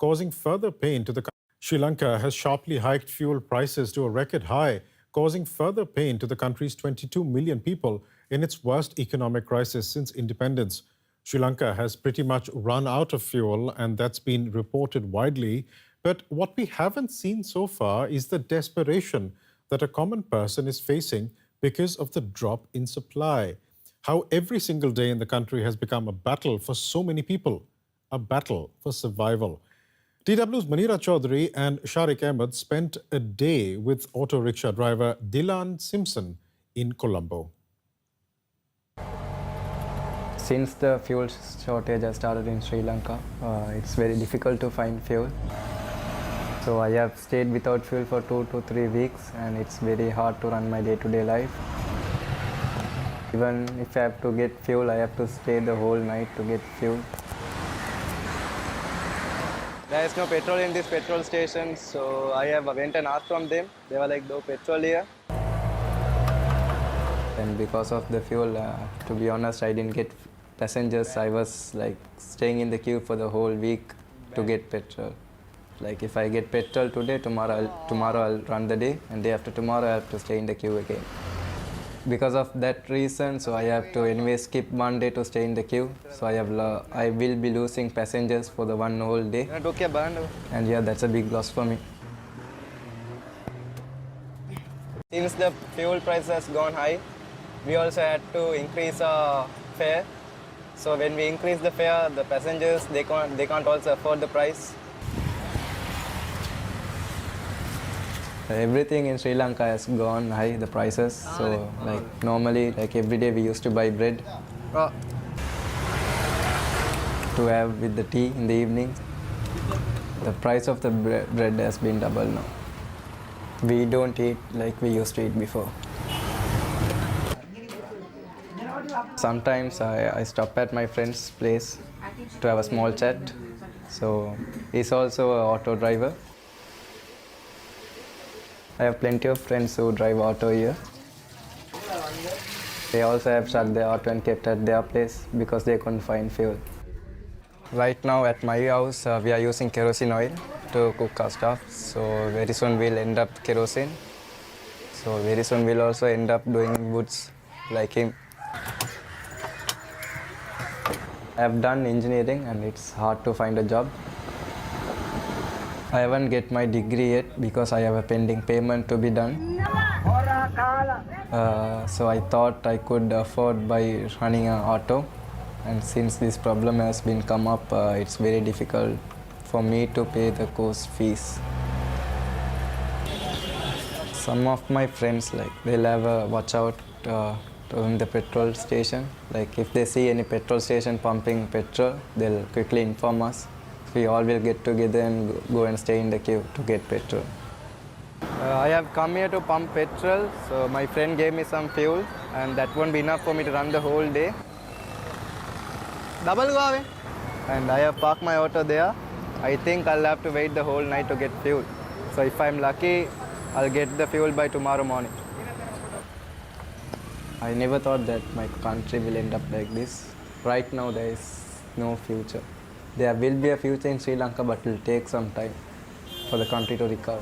causing further pain to the country. Sri Lanka has sharply hiked fuel prices to a record high, causing further pain to the country's 22 million people in its worst economic crisis since independence. Sri Lanka has pretty much run out of fuel, and that's been reported widely. But what we haven't seen so far is the desperation that a common person is facing because of the drop in supply. How every single day in the country has become a battle for so many people, a battle for survival. DW's Manira Chaudhary and Sharik Ahmed spent a day with auto rickshaw driver Dilan Simpson in Colombo. Since the fuel shortage has started in Sri Lanka, it's very difficult to find fuel. So I have stayed without fuel for 2 to 3 weeks, and it's very hard to run my day-to-day life. Even if I have to get fuel, I have to stay the whole night to get fuel. There is no petrol in this petrol station, so I went and asked from them. They were like, no petrol here. And because of the fuel, to be honest, I didn't get passengers. I was like staying in the queue for the whole week to get petrol. Like if I get petrol today, tomorrow I'll run the day, and day after tomorrow I have to stay in the queue again. Because of that reason, so I have to anyway skip one day to stay in the queue. So I will be losing passengers for the one whole day. And yeah, that's a big loss for me. Since the fuel price has gone high, we also had to increase our fare. So when we increase the fare, the passengers, they can't also afford the price. Everything in Sri Lanka has gone high, the prices. So like normally, like every day we used to buy bread to have with the tea in the evening. The price of the bread has been double now. We don't eat like we used to eat before. Sometimes I stop at my friend's place to have a small chat. So he's also an auto driver. I have plenty of friends who drive auto here. They also have shut their auto and kept at their place because they couldn't find fuel. Right now at my house, we are using kerosene oil to cook our stuff. So very soon we'll end up kerosene. So very soon we'll also end up doing woods like him. I have done engineering and it's hard to find a job. I haven't get my degree yet because I have a pending payment to be done. So I thought I could afford by running an auto. And since this problem has been come up, it's very difficult for me to pay the course fees. Some of my friends, like they'll have a watch out in the petrol station. Like if they see any petrol station pumping petrol, they'll quickly inform us. We all will get together and go and stay in the queue to get petrol. I have come here to pump petrol, so my friend gave me some fuel, and that won't be enough for me to run the whole day. And I have parked my auto there. I think I'll have to wait the whole night to get fuel. So if I'm lucky, I'll get the fuel by tomorrow morning. I never thought that my country will end up like this. Right now there is no future. There will be a future in Sri Lanka, but it will take some time for the country to recover.